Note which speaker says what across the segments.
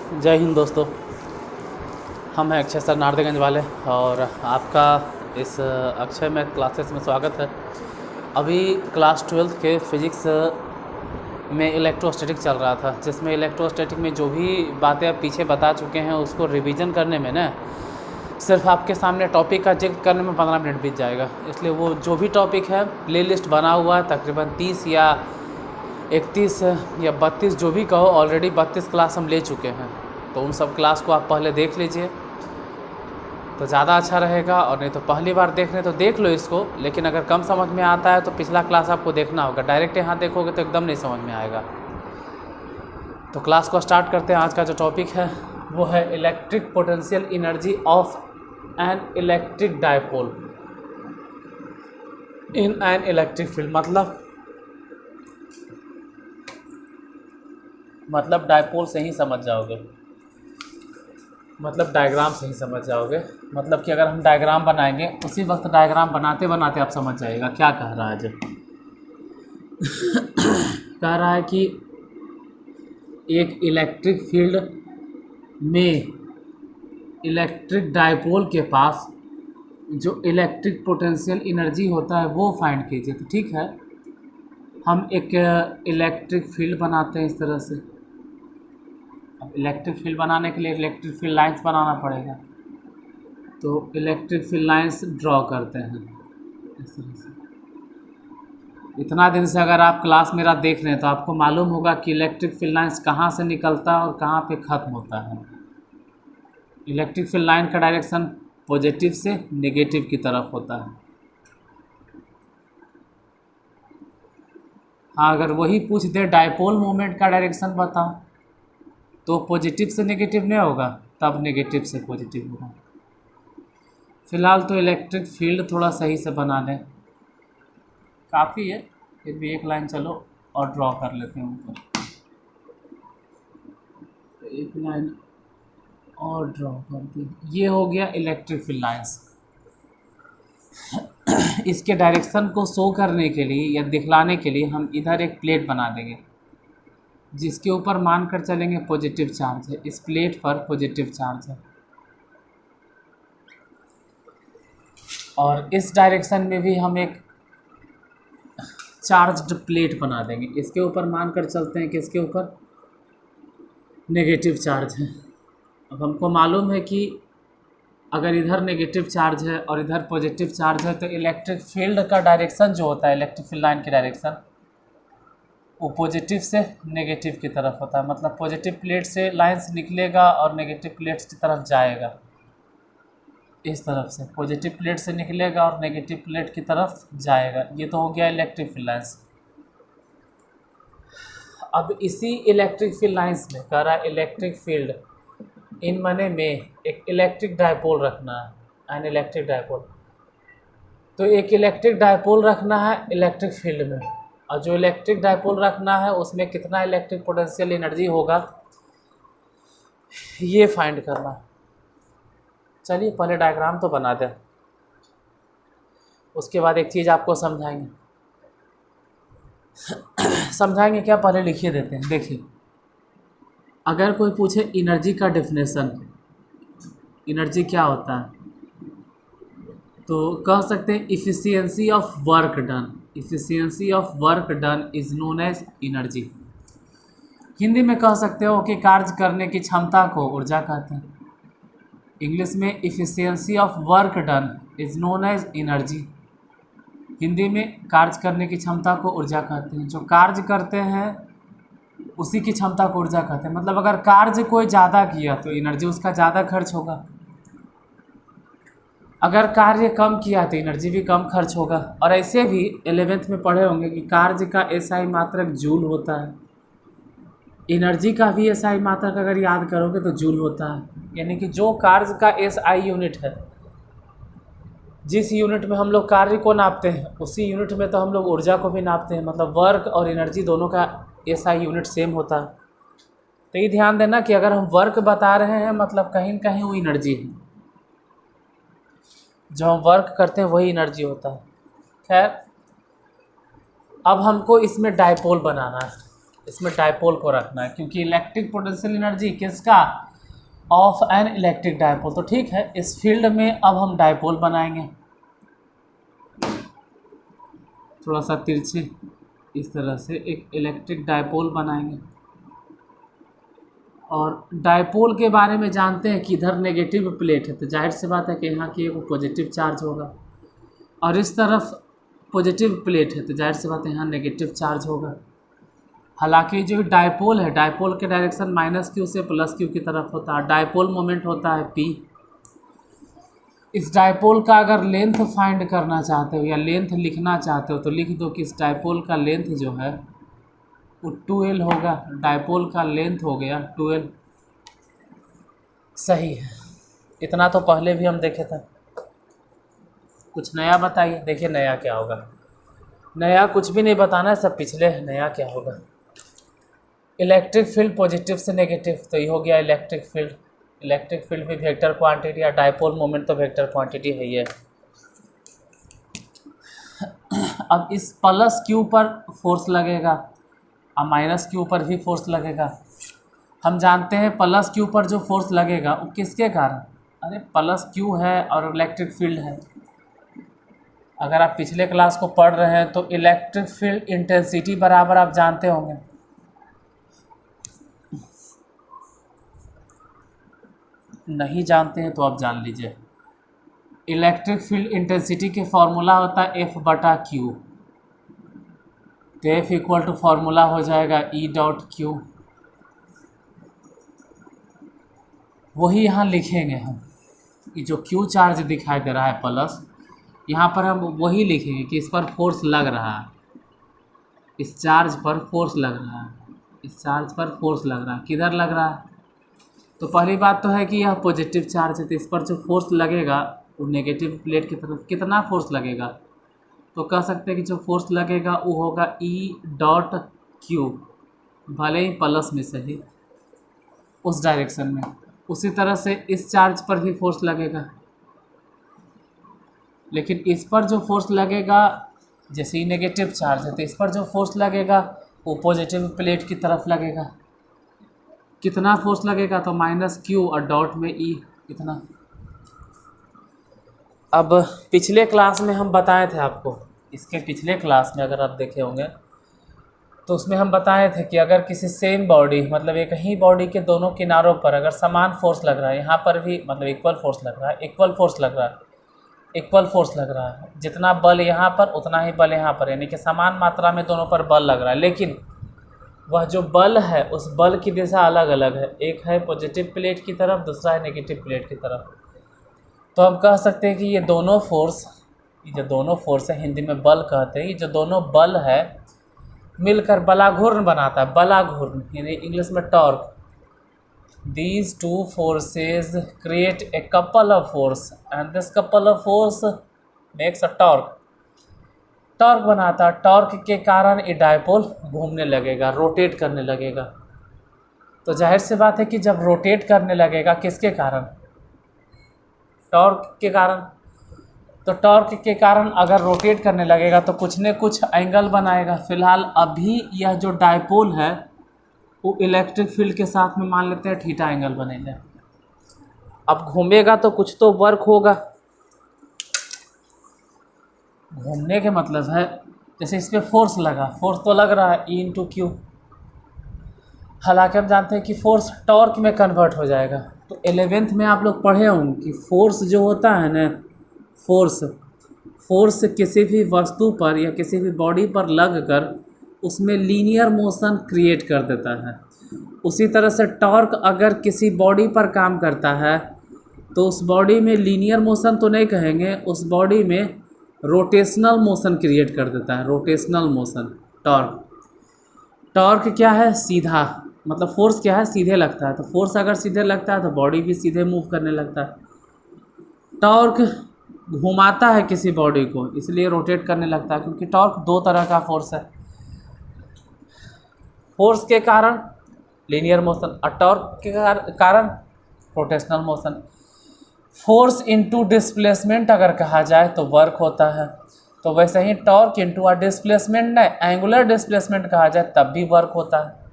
Speaker 1: जय हिंद दोस्तों। हम हैं अक्षय सर नारदेगंज वाले और आपका इस अक्षय मैथ क्लासेस में स्वागत है। अभी क्लास 12th के फिज़िक्स में इलेक्ट्रोस्टैटिक चल रहा था, जिसमें इलेक्ट्रोस्टैटिक में जो भी बातें आप पीछे बता चुके हैं उसको रिवीजन करने में ना सिर्फ आपके सामने टॉपिक का जिक्र करने में 15 मिनट बीत जाएगा। इसलिए वो जो भी टॉपिक है प्लेलिस्ट बना हुआ है, तकरीबन 30 या 31 या 32 जो भी कहो, ऑलरेडी 32 क्लास हम ले चुके हैं। तो उन सब क्लास को आप पहले देख लीजिए तो ज़्यादा अच्छा रहेगा, और नहीं तो पहली बार देख रहे तो देख लो इसको, लेकिन अगर कम समझ में आता है तो पिछला क्लास आपको देखना होगा। डायरेक्ट यहाँ देखोगे तो एकदम नहीं समझ में आएगा। तो क्लास को स्टार्ट करते हैं। आज का जो टॉपिक है वो है electric potential energy of an electric dipole in an electric field. मतलब डायपोल से ही समझ जाओगे, मतलब डायग्राम से ही समझ जाओगे। मतलब कि अगर हम डायग्राम बनाएंगे उसी वक्त डायग्राम बनाते बनाते आप समझ जाइएगा क्या कह रहा है। जब कह रहा है कि एक इलेक्ट्रिक फील्ड में इलेक्ट्रिक डायपोल के पास जो इलेक्ट्रिक पोटेंशियल एनर्जी होता है वो फाइंड कीजिए। तो ठीक है, हम एक इलेक्ट्रिक फील्ड बनाते हैं इस तरह से। अब इलेक्ट्रिक फील्ड बनाने के लिए इलेक्ट्रिक फील्ड लाइंस बनाना पड़ेगा, तो इलेक्ट्रिक फील्ड लाइंस ड्रॉ करते हैं इस तरह से। इतना दिन से अगर आप क्लास मेरा देख रहे हैं तो आपको मालूम होगा कि इलेक्ट्रिक फील्ड लाइंस कहाँ से निकलता है और कहाँ पे ख़त्म होता है। इलेक्ट्रिक फील्ड लाइन का डायरेक्शन पॉजिटिव से नेगेटिव की तरफ होता है। हाँ, अगर वही पूछ दे डायपोल मोमेंट का डायरेक्शन बताओ तो पॉजिटिव से नेगेटिव नहीं होगा, तब नेगेटिव से पॉजिटिव होगा। फिलहाल तो इलेक्ट्रिक फील्ड थोड़ा सही से बना लें, काफ़ी है। फिर भी एक लाइन चलो और ड्रॉ कर लेते हैं ऊपर। एक लाइन और ड्रॉ कर दी, ये हो गया इलेक्ट्रिक फील्ड लाइंस। इसके डायरेक्शन को शो करने के लिए या दिखलाने के लिए हम इधर एक प्लेट बना देंगे जिसके ऊपर मानकर चलेंगे पॉजिटिव चार्ज है। इस प्लेट पर पॉजिटिव चार्ज है, और इस डायरेक्शन में भी हम एक चार्ज्ड प्लेट बना देंगे। इसके ऊपर मानकर चलते हैं कि इसके ऊपर नेगेटिव चार्ज है। अब हमको मालूम है कि अगर इधर नेगेटिव चार्ज है और इधर पॉजिटिव चार्ज है तो इलेक्ट्रिक फील्ड का डायरेक्शन जो होता है, इलेक्ट्रिक फील्ड लाइन की डायरेक्शन, वो पॉजिटिव से नेगेटिव की तरफ होता है। मतलब पॉजिटिव प्लेट से लाइंस निकलेगा और नेगेटिव प्लेट्स की तरफ जाएगा। इस तरफ से पॉजिटिव प्लेट से निकलेगा और नेगेटिव प्लेट की तरफ जाएगा। ये तो हो गया इलेक्ट्रिक फील्ड लाइंस। अब इसी इलेक्ट्रिक फील्ड लाइंस में कह रहा है इलेक्ट्रिक फील्ड इन मने में एक इलेक्ट्रिक डायपोल रखना है, एन इलेक्ट्रिक डायपोल। तो एक इलेक्ट्रिक डायपोल रखना है इलेक्ट्रिक फील्ड में, और जो इलेक्ट्रिक डायपोल रखना है उसमें कितना इलेक्ट्रिक पोटेंशियल एनर्जी होगा ये फाइंड करना है। चलिए पहले डायग्राम तो बना दें, उसके बाद एक चीज़ आपको समझाएंगे। समझाएंगे क्या, पहले लिखिए देते हैं। देखिए, अगर कोई पूछे एनर्जी का डेफिनेशन, एनर्जी क्या होता है, तो कह सकते हैं efficiency of work done. Efficiency of work done is known as energy. Hindi में कह सकते हो कि कार्य करने की क्षमता को ऊर्जा कहते हैं। इंग्लिश में efficiency of work done is known as energy. Hindi में कार्य करने की क्षमता को ऊर्जा कहते हैं। जो कार्य करते हैं उसी की क्षमता को ऊर्जा कहते हैं। मतलब अगर कार्य कोई ज़्यादा किया तो एनर्जी उसका ज़्यादा खर्च होगा, अगर कार्य कम किया तो एनर्जी भी कम खर्च होगा। और ऐसे भी 11th में पढ़े होंगे कि कार्य का एसआई मात्रक जूल होता है, एनर्जी का भी एसआई मात्रक अगर याद करोगे तो जूल होता है। यानी कि जो कार्य का एसआई यूनिट है, जिस यूनिट में हम लोग कार्य को नापते हैं उसी यूनिट में तो हम लोग ऊर्जा को भी नापते हैं। मतलब वर्क और एनर्जी दोनों का एसआई यूनिट सेम होता है। तो ये ध्यान देना कि अगर हम वर्क बता रहे हैं मतलब कहीं न कहीं वो एनर्जी है, जो हम वर्क करते हैं वही एनर्जी होता है। खैर, अब हमको इसमें डायपोल बनाना है। इसमें डायपोल को रखना है, क्योंकि इलेक्ट्रिक पोटेंशियल एनर्जी किसका, ऑफ एन इलेक्ट्रिक डायपोल। तो ठीक है, इस फील्ड में अब हम डायपोल बनाएंगे, थोड़ा सा तिरछे इस तरह से एक इलेक्ट्रिक डायपोल बनाएंगे। और डायपोल के बारे में जानते हैं कि इधर नेगेटिव प्लेट है, तो जाहिर सी बात है कि यहाँ की एक पॉजिटिव चार्ज होगा, और इस तरफ पॉजिटिव प्लेट है, तो जाहिर सी बात है यहाँ नेगेटिव चार्ज होगा। हालांकि जो डायपोल है, डायपोल के डायरेक्शन -q से +q की तरफ होता है। डायपोल मोमेंट होता है p। इस डायपोल का अगर लेंथ फाइंड करना चाहते हो या लेंथ लिखना चाहते हो तो लिख दो कि इस डायपोल का लेंथ जो है वो 2l होगा। डायपोल का लेंथ हो गया 2l। सही है, इतना तो पहले भी हम देखे थे। कुछ नया बताइए, देखिए नया क्या होगा। नया कुछ भी नहीं बताना है, सब पिछले है। नया क्या होगा, इलेक्ट्रिक फील्ड पॉजिटिव से नेगेटिव, तो ये हो गया इलेक्ट्रिक फील्ड। इलेक्ट्रिक फील्ड भी वेक्टर क्वांटिटी, या डायपोल मोमेंट तो वेक्टर क्वांटिटी है ये। अब इस +q पर फोर्स लगेगा और -q पर भी फोर्स लगेगा। हम जानते हैं +q पर जो फोर्स लगेगा वो किसके कारण, अरे +q है और इलेक्ट्रिक फील्ड है। अगर आप पिछले क्लास को पढ़ रहे हैं तो इलेक्ट्रिक फील्ड इंटेंसिटी बराबर आप जानते होंगे, नहीं जानते हैं तो आप जान लीजिए। इलेक्ट्रिक फील्ड इंटेंसिटी के फॉर्मूला होता है F/Q। तो F इक्वल टू फॉर्मूला हो जाएगा E.Q। वही यहाँ लिखेंगे हम, ये जो Q चार्ज दिखाई दे रहा है प्लस, यहाँ पर हम वही लिखेंगे कि इस पर फोर्स लग रहा है, इस चार्ज पर फोर्स लग रहा है, इस चार्ज पर फोर्स लग रहा है। किधर लग रहा है, तो पहली बात तो है कि यह पॉजिटिव चार्ज है, तो इस पर जो फोर्स लगेगा वो नेगेटिव प्लेट की तरफ कितना फोर्स लगेगा, तो कह सकते हैं कि जो फोर्स लगेगा वो होगा E.Q, भले ही प्लस में सही, उस डायरेक्शन में। उसी तरह से इस चार्ज पर भी फोर्स लगेगा, लेकिन इस पर जो फोर्स लगेगा, जैसे ही नेगेटिव चार्ज है तो इस पर जो फोर्स लगेगा वो पॉजिटिव प्लेट की तरफ लगेगा। कितना फोर्स लगेगा, तो -q और डॉट में E इतना। अब पिछले क्लास में हम बताए थे आपको, इसके पिछले क्लास में अगर आप देखे होंगे तो उसमें हम बताए थे कि अगर किसी सेम बॉडी, मतलब एक ही बॉडी के दोनों किनारों पर अगर समान फोर्स लग रहा है, यहाँ पर भी मतलब इक्वल फोर्स लग रहा है, इक्वल फोर्स लग रहा है, इक्वल फोर्स लग रहा है, जितना बल यहाँ पर उतना ही बल यहाँ पर, यानी कि समान मात्रा में दोनों पर बल लग रहा है, लेकिन वह जो बल है उस बल की दिशा अलग अलग है। एक है पॉजिटिव प्लेट की तरफ, दूसरा है नेगेटिव प्लेट की तरफ। तो हम कह सकते हैं कि ये दोनों फोर्स, ये जो दोनों फोर्स है, हिंदी में बल कहते हैं, ये जो दोनों बल है मिलकर बलाघूर्ण बनाता है, बलाघूर्ण यानी इंग्लिश में torque. These two forces create a couple of force and this couple of force makes a torque। Torque बनाता है, टॉर्क के कारण ये डायपोल घूमने लगेगा, रोटेट करने लगेगा। तो जाहिर सी बात है कि जब रोटेट करने लगेगा, किसके कारण, टॉर्क के कारण। तो टॉर्क के कारण अगर रोटेट करने लगेगा तो कुछ न कुछ एंगल बनाएगा। फिलहाल अभी यह जो डायपोल है वो इलेक्ट्रिक फील्ड के साथ में मान लेते हैं थीटा एंगल बनेगा। अब घूमेगा तो कुछ तो वर्क होगा। घूमने के मतलब है जैसे इस पर फोर्स लगा, फोर्स तो लग रहा है E/Q। हालांकि हम जानते हैं कि फोर्स टॉर्क में कन्वर्ट हो जाएगा। तो 11th में आप लोग पढ़े होंगे कि फोर्स जो होता है ना, फोर्स किसी भी वस्तु पर या किसी भी बॉडी पर लगकर उसमें लीनियर मोशन क्रिएट कर देता है। उसी तरह से टॉर्क अगर किसी बॉडी पर काम करता है तो उस बॉडी में लीनियर मोशन तो नहीं कहेंगे, उस बॉडी में रोटेशनल मोशन क्रिएट कर देता है, रोटेशनल मोशन। टॉर्क क्या है, सीधा, मतलब फोर्स क्या है, सीधे लगता है। तो फोर्स अगर सीधे लगता है तो बॉडी भी सीधे मूव करने लगता है। टॉर्क घुमाता है किसी बॉडी को, इसलिए रोटेट करने लगता है, क्योंकि टॉर्क दो तरह का फोर्स है, फोर्स के कारण लीनियर मोशन और टॉर्क के कारण rotational motion. Force into displacement अगर कहा जाए तो वर्क होता है। तो वैसे ही टॉर्क इंटू आ डिस्प्लेसमेंट न एंगुलर डिस्प्लेसमेंट कहा जाए तब भी वर्क होता है।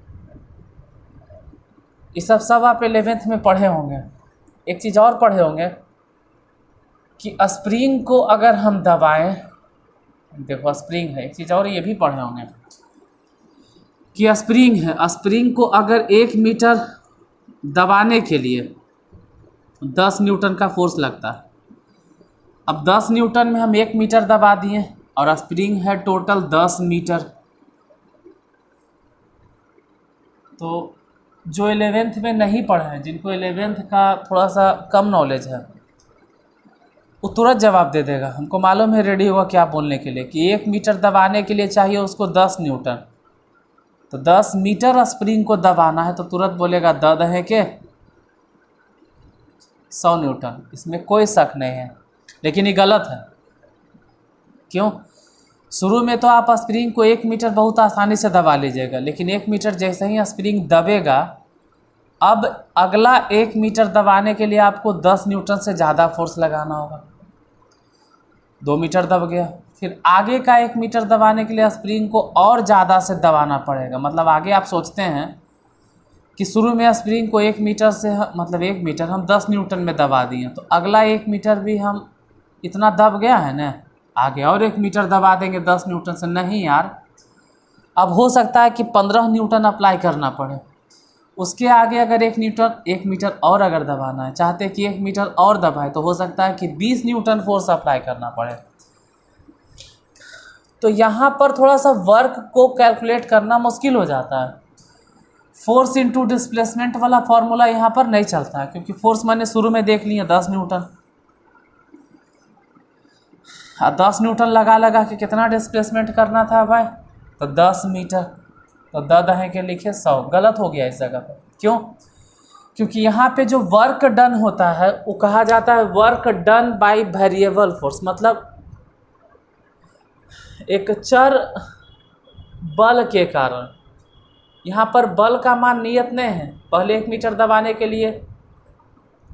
Speaker 1: ये सब आप 11th में पढ़े होंगे। एक चीज़ और पढ़े होंगे कि स्प्रिंग को अगर हम दबाएं, देखो स्प्रिंग है, एक चीज़ और ये भी पढ़े होंगे कि स्प्रिंग है, स्प्रिंग को अगर 1 मीटर दबाने के लिए 10 न्यूटन का फोर्स लगता है। अब 10 न्यूटन में हम 1 मीटर दबा दिए और स्प्रिंग है टोटल 10 मीटर। तो जो 11th में नहीं पढ़े हैं, जिनको 11th का थोड़ा सा कम नॉलेज है, वो तुरंत जवाब दे देगा। हमको मालूम है रेडी होगा क्या बोलने के लिए कि 1 मीटर दबाने के लिए चाहिए उसको 10 न्यूटन। तो 10 मीटर स्प्रिंग को दबाना है तो तुरंत बोलेगा द है के 100 न्यूटन। इसमें कोई शक नहीं है, लेकिन ये गलत है। क्यों? शुरू में तो आप स्प्रिंग को 1 मीटर बहुत आसानी से दबा लीजिएगा, लेकिन 1 मीटर जैसे ही स्प्रिंग दबेगा, अब अगला 1 मीटर दबाने के लिए आपको 10 न्यूटन से ज़्यादा फोर्स लगाना होगा। 2 मीटर दब गया, फिर आगे का 1 मीटर दबाने के लिए स्प्रिंग को और ज़्यादा से दबाना पड़ेगा। मतलब आगे आप सोचते हैं कि शुरू में स्प्रिंग को 1 मीटर से मतलब 1 मीटर हम 10 न्यूटन में दबा दिए, तो अगला 1 मीटर भी हम इतना दब गया है ना, आगे और 1 मीटर दबा देंगे 10 न्यूटन से। नहीं यार, अब हो सकता है कि 15 न्यूटन अप्लाई करना पड़े। उसके आगे अगर 1 मीटर और अगर दबाना है, चाहते हैं कि 1 मीटर और दबाए, तो हो सकता है कि 20 न्यूटन फोर्स अप्लाई करना पड़े। तो यहाँ पर थोड़ा सा वर्क को कैलकुलेट करना मुश्किल हो जाता है। फोर्स इंटू डिस्प्लेसमेंट वाला फॉर्मूला यहाँ पर नहीं चलता है, क्योंकि फोर्स मैंने शुरू में देख लिया 10 न्यूटन। 10 न्यूटन लगा के कितना डिस्प्लेसमेंट करना था भाई? तो 10 मीटर। तो दहे के लिखे 100। गलत हो गया इस जगह पर। क्यों? क्योंकि यहाँ पे जो वर्क डन होता है वो कहा जाता है work done by variable force. मतलब एक चर बल के कारण। यहाँ पर बल का मान नियत नहीं है। पहले 1 मीटर दबाने के लिए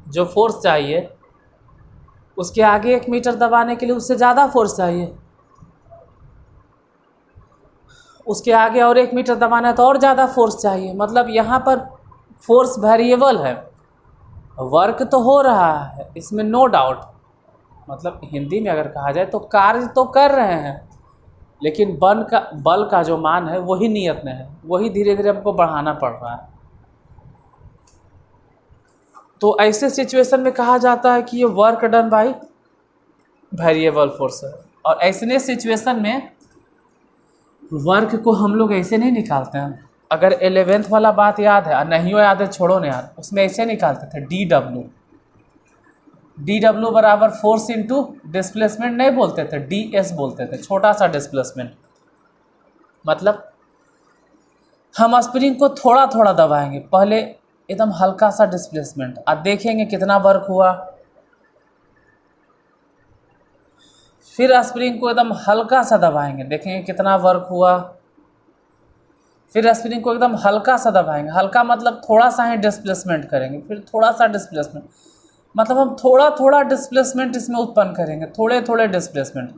Speaker 1: जो फोर्स चाहिए, उसके आगे 1 मीटर दबाने के लिए उससे ज़्यादा फोर्स चाहिए, उसके आगे और 1 मीटर दबाना है तो और ज़्यादा फोर्स चाहिए। मतलब यहाँ पर फोर्स वेरिएबल है। वर्क तो हो रहा है, इसमें नो डाउट। मतलब हिंदी में अगर कहा जाए तो कार्य तो कर रहे हैं, लेकिन बल का जो मान है वही नियत में है, वही धीरे धीरे हमको बढ़ाना पड़ रहा है। तो ऐसे सिचुएशन में कहा जाता है कि ये work done by variable force है। और ऐसे सिचुएशन में वर्क को हम लोग ऐसे नहीं निकालते हैं। अगर 11th वाला बात याद है, नहीं हो याद है छोड़ो ना यार, उसमें ऐसे निकालते थे DW बराबर फोर्स इंटू डिस्प्लेसमेंट नहीं बोलते थे, DS बोलते थे, छोटा सा डिस्प्लेसमेंट। मतलब हम स्प्रिंग को थोड़ा थोड़ा दबाएंगे, पहले एकदम हल्का सा डिस्प्लेसमेंट, अब देखेंगे कितना वर्क हुआ। फिर स्प्रिंग को एकदम हल्का सा दबाएंगे, देखेंगे कितना वर्क हुआ। फिर स्प्रिंग को एकदम हल्का सा दबाएंगे, हल्का मतलब थोड़ा सा ही डिस्प्लेसमेंट करेंगे, फिर थोड़ा सा डिस्प्लेसमेंट, मतलब हम थोड़ा थोड़ा डिस्प्लेसमेंट इसमें उत्पन्न करेंगे, थोड़े थोड़े डिस्प्लेसमेंट।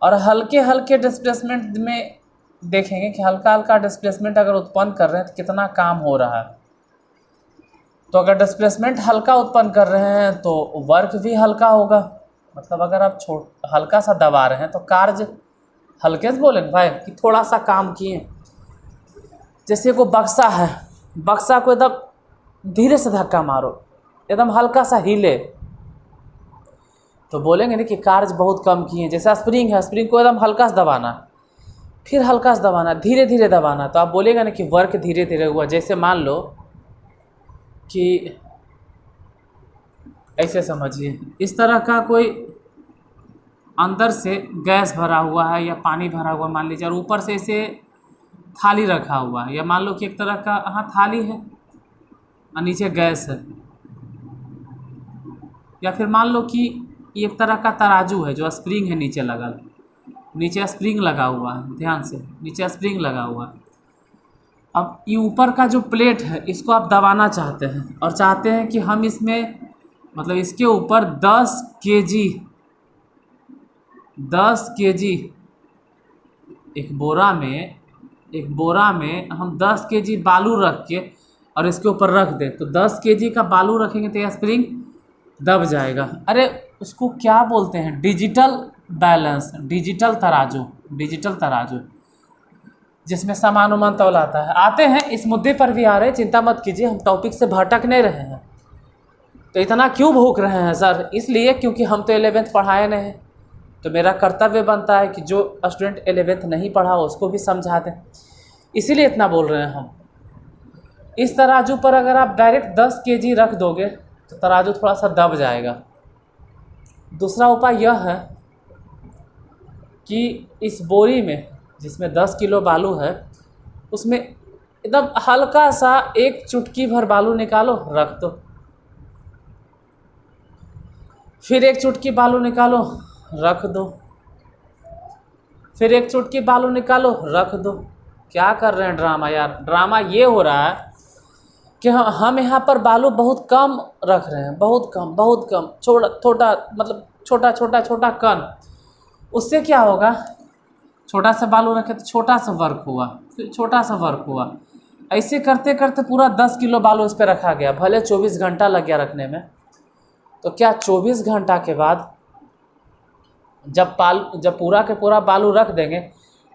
Speaker 1: और हल्के हल्के डिस्प्लेसमेंट में देखेंगे कि हल्का हल्का डिस्प्लेसमेंट अगर उत्पन्न कर रहे हैं तो कितना काम हो रहा है। तो अगर डिस्प्लेसमेंट हल्का उत्पन्न कर रहे हैं तो वर्क भी हल्का होगा। मतलब अगर आप हल्का सा दबा रहे हैं तो कार्य हल्के से बोलेंगे भाई कि थोड़ा सा काम किए। जैसे को बक्सा है, बक्सा को एकदम धीरे से धक्का मारो, एकदम हल्का सा हिले, तो बोलेंगे नहीं कि कार्य बहुत कम किए। जैसे स्प्रिंग है, स्प्रिंग को एकदम हल्का से दबाना, फिर हल्का से दबाना, धीरे धीरे दबाना, तो आप बोलेगा ना कि वर्क धीरे धीरे हुआ। जैसे मान लो कि ऐसे समझिए, इस तरह का कोई अंदर से गैस भरा हुआ है या पानी भरा हुआ मान लीजिए, और ऊपर से इसे थाली रखा हुआ है, या मान लो कि एक तरह का थाली है और नीचे गैस है, या फिर मान लो कि एक तरह का तराजू है जो स्प्रिंग है नीचे लगा, नीचे स्प्रिंग लगा हुआ है, ध्यान से नीचे स्प्रिंग लगा हुआ है। अब ये ऊपर का जो प्लेट है इसको आप दबाना चाहते हैं, और चाहते हैं कि हम इसमें मतलब इसके ऊपर 10 kg 10 kg एक बोरा में हम 10 kg बालू रख के और इसके ऊपर रख दें तो 10 kg का बालू रखेंगे तो यह स्प्रिंग दब जाएगा। अरे उसको क्या बोलते हैं, डिजिटल बैलेंस, डिजिटल तराजू जिसमें सामान उमान तौलाता है। आते हैं इस मुद्दे पर भी आ रहे हैं, चिंता मत कीजिए, हम टॉपिक से भटक नहीं रहे हैं। तो इतना क्यों भूख रहे हैं सर? इसलिए क्योंकि हम तो 11th पढ़ाए नहीं हैं, तो मेरा कर्तव्य बनता है कि जो स्टूडेंट 11th नहीं पढ़ा उसको भी समझा दें, इसीलिए इतना बोल रहे हैं हम। इस तराजू पर अगर आप डायरेक्ट 10 kg रख दोगे तो तराजू थोड़ा सा दब जाएगा। दूसरा उपाय यह है कि इस बोरी में जिसमें 10 किलो बालू है उसमें एकदम हल्का सा एक चुटकी भर बालू निकालो, रख दो, फिर एक चुटकी बालू निकालो, रख दो, फिर एक चुटकी बालू निकालो, रख दो। क्या कर रहे हैं ड्रामा यार? ड्रामा ये हो रहा है कि हम यहाँ पर बालू बहुत कम रख रहे हैं, बहुत कम, छोटा कण। उससे क्या होगा, छोटा सा बालू रखे तो छोटा सा वर्क हुआ, फिर छोटा सा वर्क हुआ, ऐसे करते करते पूरा 10 किलो बालू इस पर रखा गया। भले 24 घंटा लग गया रखने में, तो क्या 24 घंटा के बाद जब पूरा के पूरा बालू रख देंगे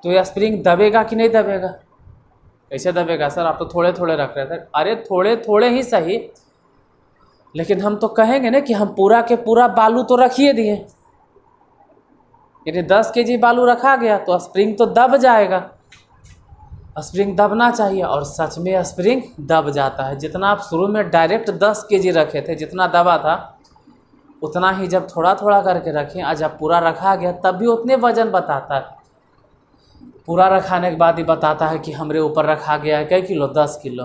Speaker 1: तो यह स्प्रिंग दबेगा कि नहीं दबेगा? कैसे दबेगा सर? आप तो थोड़े थोड़े रख रहे थे। अरे थोड़े थोड़े ही सही, लेकिन हम तो कहेंगे ना कि हम पूरा के पूरा बालू तो रख ही दिए। यदि 10 kg बालू रखा गया तो स्प्रिंग तो दब जाएगा। स्प्रिंग दबना चाहिए और सच में स्प्रिंग दब जाता है। जितना आप शुरू में डायरेक्ट 10 kg रखे थे, जितना दबा था उतना ही जब थोड़ा थोड़ा करके रखें और जब पूरा रखा गया तब भी उतने वजन बताता है। पूरा रखाने के बाद ही बताता है कि हमरे ऊपर रखा गया है कई किलो, 10 किलो।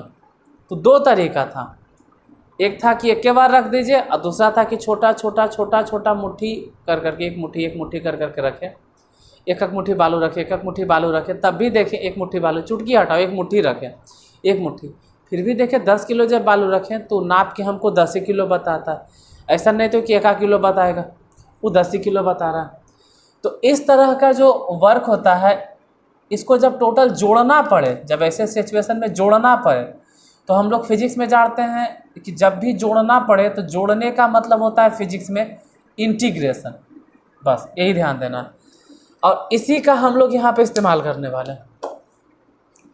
Speaker 1: तो दो तरीका था, एक था कि एक बार रख दीजिए और दूसरा था कि छोटा मुट्ठी कर करके, एक मुट्ठी कर करके रखें, एक मुट्ठी बालू रखें, तब भी देखें एक मुट्ठी बालू, चुटकी हटाओ, एक मुट्ठी रखें, एक मुट्ठी, फिर भी देखें 10 किलो जब बालू रखें तो नाप के हमको 10 किलो बताता है। ऐसा नहीं तो कि 1 किलो बताएगा, वो 10 किलो बता रहा है। तो इस तरह का जो वर्क होता है, इसको जब टोटल जोड़ना पड़े, जब ऐसे सिचुएशन में जोड़ना पड़े, तो हम लोग फिजिक्स में जानते हैं कि जब भी जोड़ना पड़े तो जोड़ने का मतलब होता है फिजिक्स में इंटीग्रेशन। बस यही ध्यान देना, और इसी का हम लोग यहाँ पे इस्तेमाल करने वाले हैं।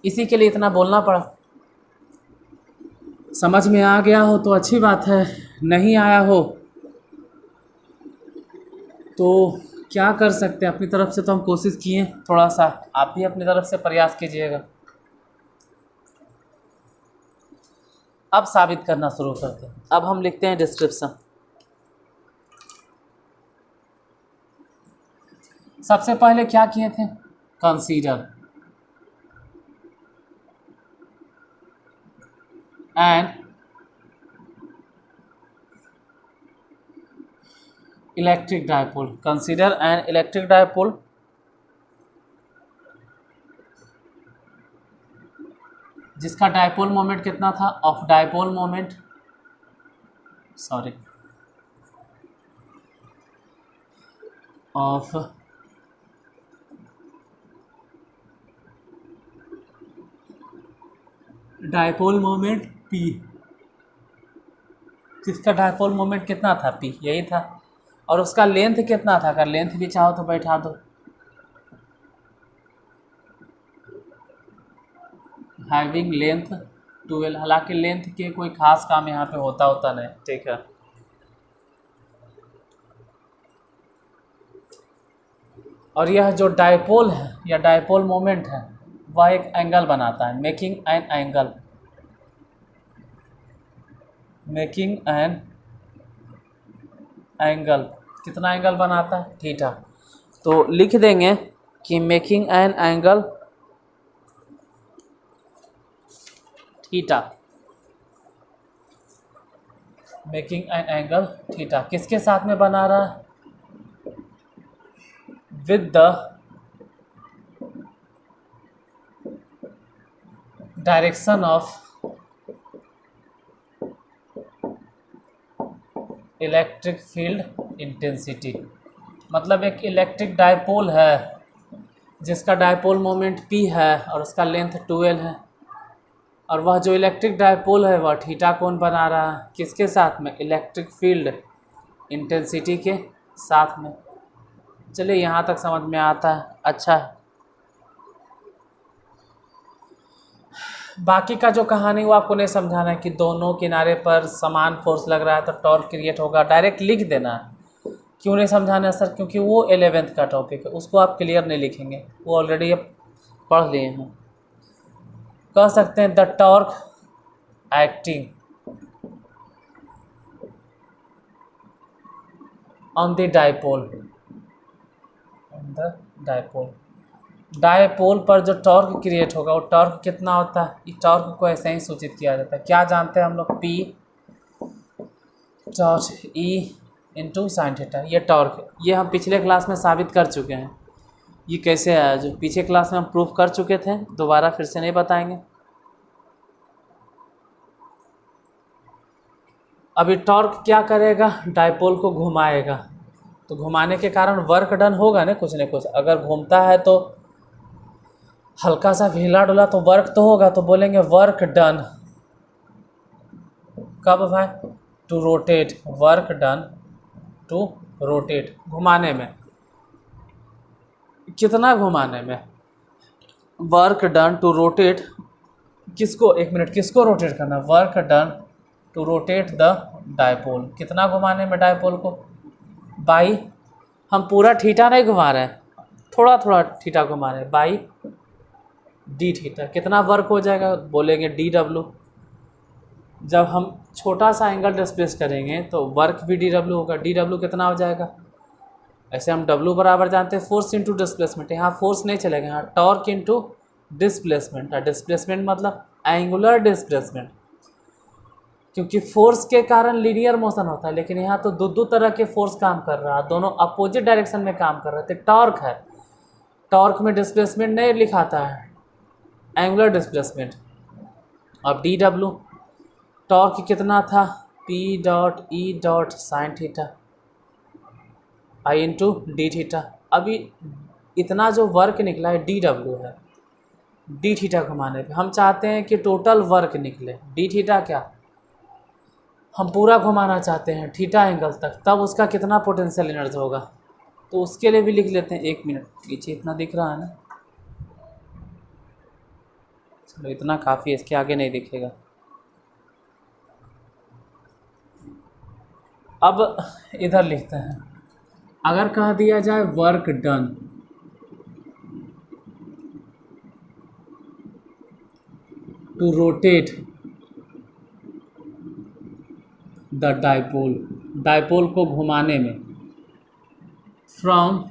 Speaker 1: इसी के लिए इतना बोलना पड़ा। समझ में आ गया हो तो अच्छी बात है, नहीं आया हो तो क्या कर सकते हैं। अपनी तरफ से तो हम कोशिश किए, थोड़ा सा आप भी अपनी तरफ से प्रयास कीजिएगा। अब साबित करना शुरू करते हैं। अब हम लिखते हैं डिस्क्रिप्शन। सबसे पहले क्या किए थे? Consider an electric dipole, consider an electric dipole जिसका डायपोल मोमेंट कितना था? Of dipole moment, of dipole moment P, जिसका डायपोल मोमेंट कितना था? P, यही था। और उसका लेंथ कितना था? अगर लेंथ भी चाहो तो बैठा दो, हैविंग लेंथ 12। हालांकि लेंथ के कोई खास काम यहाँ पे होता नहीं, ठीक है। और यह जो डायपोल है या डायपोल मोमेंट है वह एक एंगल बनाता है, मेकिंग एन एंगल। कितना एंगल बनाता है? थीटा। तो लिख देंगे कि making an angle theta, making an angle theta किसके साथ में बना रहा है? With the direction of electric field intensity, मतलब एक इलेक्ट्रिक डायपोल है जिसका डायपोल मोमेंट P है और उसका लेंथ 12 है, और वह जो इलेक्ट्रिक डायपोल है वह थीटा कोण बना रहा है किसके साथ में, इलेक्ट्रिक फील्ड इंटेंसिटी के साथ में। चलिए यहाँ तक समझ में आता है, अच्छा है। बाकी का जो कहानी वो आपको नहीं समझाना है कि दोनों किनारे पर समान फोर्स लग रहा है तो टॉर्क क्रिएट होगा, डायरेक्ट लिख देना है। क्यों नहीं समझाना है सर, क्योंकि वो 11th का टॉपिक है, उसको आप क्लियर नहीं लिखेंगे, वो ऑलरेडी आप पढ़ लिए हैं। कह सकते हैं the torque acting on the dipole, dipole पर जो टॉर्क क्रिएट होगा वो टॉर्क कितना होता है, इस टॉर्क को ऐसे ही सूचित किया जाता है। क्या जानते हैं हम लोग, P dot E into sine theta, ये टॉर्क है। ये हम पिछले क्लास में साबित कर चुके हैं। ये कैसे आया, जो पीछे क्लास में हम प्रूफ कर चुके थे, दोबारा फिर से नहीं बताएंगे। अभी टॉर्क क्या करेगा, डायपोल को घुमाएगा, तो घुमाने के कारण वर्क डन होगा ना कुछ। अगर घूमता है तो हल्का सा हिला डुला तो वर्क तो होगा, तो बोलेंगे वर्क डन। कब भाई, to rotate, work done to rotate, घुमाने में। कितना घुमाने में, वर्क डन टू रोटेट किसको, एक मिनट, किसको रोटेट करना, work done to rotate the dipole, कितना घुमाने में डायपोल को, बाई, हम पूरा थीटा नहीं घुमा रहे हैं, थोड़ा थोड़ा थीटा घुमा रहे हैं, बाई डी थीटा। कितना वर्क हो जाएगा, बोलेंगे डी डब्ल्यू। जब हम छोटा सा एंगल डिस्प्लेस करेंगे तो वर्क भी डी डब्ल्यू होगा। डी डब्ल्यू कितना हो जाएगा, ऐसे हम डब्ल्यू बराबर जानते हैं फोर्स इंटू डिस्प्लेसमेंट, यहाँ फोर्स नहीं चलेगा, यहाँ टॉर्क इंटू डिस्प्लेसमेंट। डिस्प्लेसमेंट मतलब एंगुलर डिस्प्लेसमेंट, क्योंकि फोर्स के कारण लीनियर मोशन होता है, लेकिन यहाँ तो दो तरह के फोर्स काम कर रहा है, दोनों अपोजिट डायरेक्शन में काम कर रहे थे। टॉर्क है, टॉर्क में डिस्प्लेसमेंट नहीं लिखाता है, एंगुलर डिस्प्लेसमेंट। अब डी डब्ल्यू, टॉर्क कितना था, P dot E dot sine theta i into d theta. अभी इतना जो वर्क निकला है डी डब्ल्यू है, डी थीटा घुमाने पे। हम चाहते हैं कि टोटल वर्क निकले, डी थीटा क्या, हम पूरा घुमाना चाहते हैं थीटा एंगल तक, तब उसका कितना पोटेंशियल एनर्जी होगा, तो उसके लिए भी लिख लेते हैं। एक मिनट, पीछे इतना दिख रहा है ना, चलो इतना काफ़ी है, इसके आगे नहीं दिखेगा। अब इधर लिखते हैं, अगर कह दिया जाए work done to rotate the dipole, dipole को घुमाने में, फ्रॉम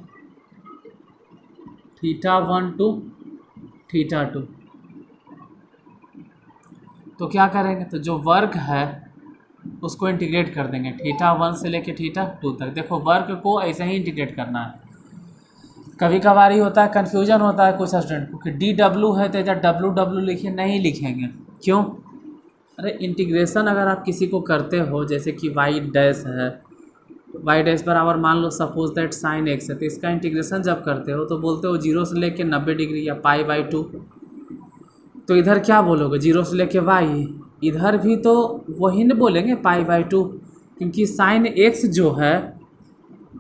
Speaker 1: θ1 टू θ2, तो क्या करेंगे, तो जो वर्क है उसको इंटीग्रेट कर देंगे θ1 से लेके θ2 तक। देखो वर्क को ऐसे ही इंटीग्रेट करना है। कभी कभार ही होता है, कन्फ्यूजन होता है कुछ स्टूडेंट को कि डी डब्ल्यू है तो इधर डब्ल्यू डब्ल्यू लिखिए, नहीं लिखेंगे। क्यों, अरे इंटीग्रेशन अगर आप किसी को करते हो, जैसे कि वाई डैश है, वाई डैश बराबर मान लो सपोज दैट साइन एक्स है, तो इसका इंटीग्रेशन जब करते हो तो बोलते हो 0 से लेके 90 डिग्री या π/2, तो इधर क्या बोलोगे, 0 से लेके वाई, इधर भी तो वही न बोलेंगे π/2, क्योंकि साइन एक्स जो है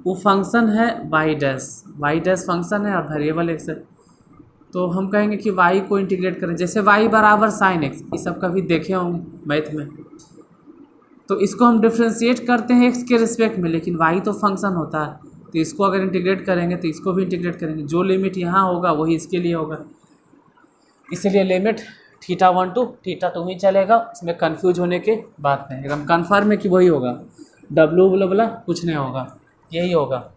Speaker 1: वो फंक्शन है वाई डैश फंक्शन है और वेरिएबल एक्स है, तो हम कहेंगे कि y को इंटीग्रेट करें, जैसे y बराबर साइन एक्स, ये सब कभी देखे होंगे मैथ में, तो इसको हम डिफ्रेंशिएट करते हैं x के रिस्पेक्ट में, लेकिन y तो फंक्शन होता है, तो इसको अगर इंटीग्रेट करेंगे तो इसको भी इंटीग्रेट करेंगे, जो लिमिट यहाँ होगा वही इसके लिए होगा, इसलिए लिमिट θ1 टू θ2 ही चलेगा, इसमें कन्फ्यूज होने के बात नहीं, एकदम कन्फर्म है कि वही होगा, डब्ल्यू बोला कुछ नहीं होगा, यही होगा।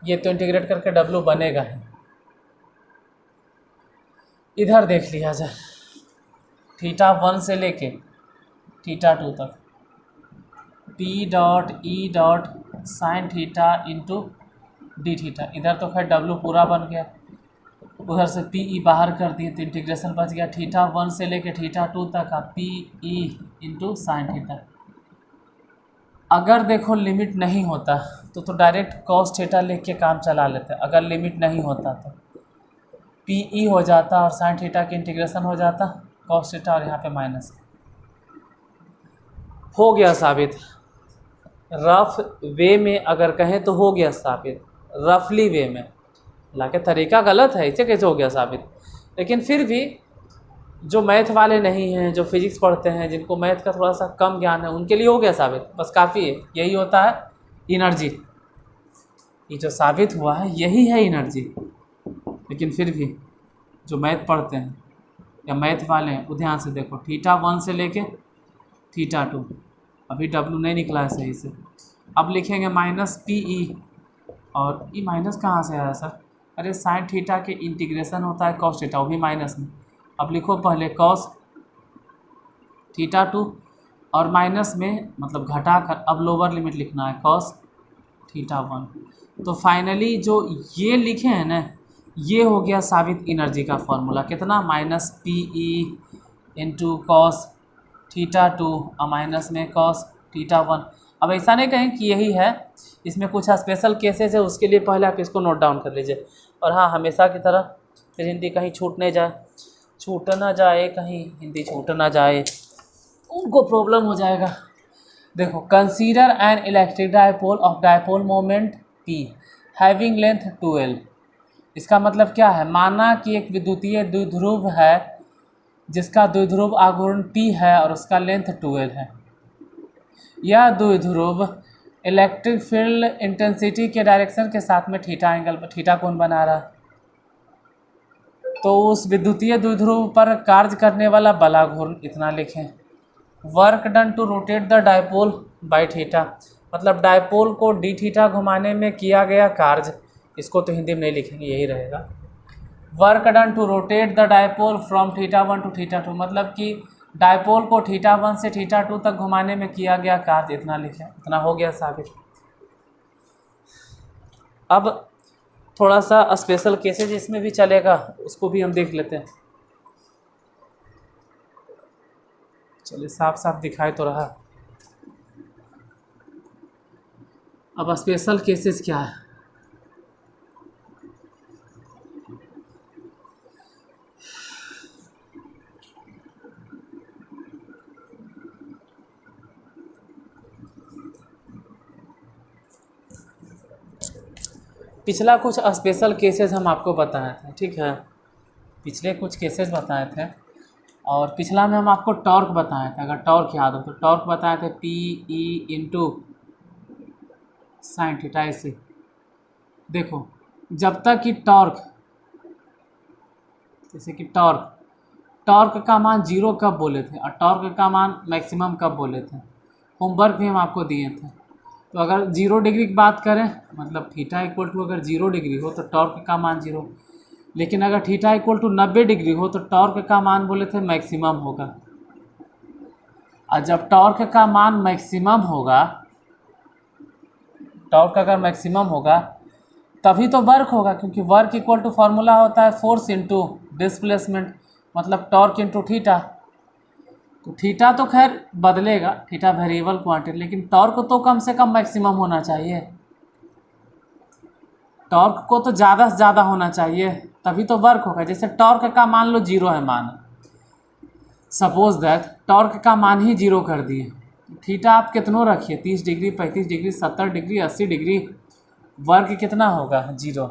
Speaker 1: ये तो इंटीग्रेट करके डब्ल्यू बनेगा ही। इधर देख लिया जाए, θ1 से लेके θ2 तक, P dot E dot sine theta into d theta, इधर तो खैर डब्ल्यू पूरा बन गया, उधर से PE बाहर कर दिए तो इंटीग्रेशन बच गया θ1 से लेके θ2 तक का PE इंटू साइन थीटा। अगर देखो लिमिट नहीं होता तो डायरेक्ट कॉस थीटा लिख के काम चला लेते। अगर लिमिट नहीं होता तो पी ई हो जाता और साइन थीटा की इंटीग्रेशन हो जाता कॉस थीटा और यहाँ पे माइनस। हो गया साबित। रफ वे में अगर कहें तो हो गया साबित, रफली वे में। हालांकि तरीका गलत है, इसे कैसे हो गया साबित, लेकिन फिर भी जो मैथ वाले नहीं हैं, जो फिजिक्स पढ़ते हैं, जिनको मैथ का थोड़ा सा कम ज्ञान है, उनके लिए हो गया साबित, बस काफ़ी है। यही होता है एनर्जी। ये जो साबित हुआ है यही है एनर्जी। लेकिन फिर भी जो मैथ पढ़ते हैं या मैथ वाले हैं वो ध्यान से देखो, θ1 से लेके θ2, अभी W नहीं निकला है सही से। अब लिखेंगे माइनस पी ई, और ई माइनस कहाँ से आया सर? अरे साइन थीटा के इंटीग्रेशन होता है कॉस थीटा, वो भी माइनस में। अब लिखो पहले कॉस θ2 और माइनस में मतलब घटा कर अब लोअर लिमिट लिखना है कॉस θ1। तो फाइनली जो ये लिखे हैं ना, ये हो गया साबित एनर्जी का फॉर्मूला। कितना? Minus P E into cos θ2 और माइनस में कॉस θ1। अब ऐसा नहीं कहें कि यही है, इसमें कुछ स्पेशल केसेस है, उसके लिए पहले आप इसको नोट डाउन कर लीजिए। और हाँ, हमेशा की तरह फिर हिंदी कहीं छूट ना जाए, कहीं हिंदी छूट ना जाए, उनको प्रॉब्लम हो जाएगा। देखो, consider an electric dipole of dipole moment P having length 2L। इसका मतलब क्या है? माना कि एक विद्युतीय द्विध्रुव है जिसका द्विध्रुव आघूर्ण P है और उसका लेंथ 2L है। यह द्विध्रुव इलेक्ट्रिक फील्ड इंटेंसिटी के डायरेक्शन के साथ में थीटा एंगल पर थीटा कोण बना रहा। तो उस विद्युतीय द्विध्रुव पर कार्य करने वाला बलाघूर्ण इतना लिखें। Work done to rotate the dipole by theta, मतलब डायपोल को डी थीटा घुमाने में किया गया कार्य, इसको तो हिंदी में नहीं लिखेंगे, यही रहेगा। Work done to rotate the dipole from θ1 to θ2, मतलब कि डायपोल को θ1 से θ2 तक घुमाने में किया गया कार्य इतना लिखें। इतना हो गया साबित। अब थोड़ा सा स्पेशल केसेस इसमें भी चलेगा, उसको भी हम देख लेते हैं। चलिए, साफ साफ दिखाई तो रहा। अब स्पेशल केसेस क्या है? पिछला कुछ स्पेशल केसेस हम आपको बताए थे, ठीक है, पिछले कुछ केसेस बताए थे। और पिछला में हम आपको टॉर्क बताए थे, अगर टॉर्क याद हो तो टॉर्क बताए थे P E into sine theta. ऐसे देखो, जब तक कि टॉर्क, जैसे कि टॉर्क का मान 0 कब बोले थे और टॉर्क का मान मैक्सिमम कब बोले थे, होमवर्क भी हम आपको दिए थे। तो अगर 0 डिग्री की बात करें, मतलब थीटा इक्वल टू अगर 0 डिग्री हो तो टॉर्क का मान 0, लेकिन अगर थीटा इक्वल टू 90 डिग्री हो तो टॉर्क का मान बोले थे मैक्सिमम होगा। और जब टॉर्क का मान मैक्सिमम होगा, टॉर्क अगर मैक्सिमम होगा तभी तो वर्क होगा, क्योंकि वर्क इक्वल टू फार्मूला होता है फोर्स इंटू डिस्प्लेसमेंट, मतलब टॉर्क इंटू थीटा। तो थीटा तो खैर बदलेगा, थीटा वेरिएबल क्वांटिटी, लेकिन टॉर्क तो कम से कम मैक्सिमम होना चाहिए। टॉर्क को तो ज़्यादा से ज़्यादा होना चाहिए, तभी तो वर्क होगा। जैसे टॉर्क का मान लो 0 है, मान सपोज दैट टॉर्क का मान ही 0 कर दिए, थीटा आप कितनों रखिए, 30 degree, 35 degree, 70 degree, 80 degree, work कितना होगा? 0।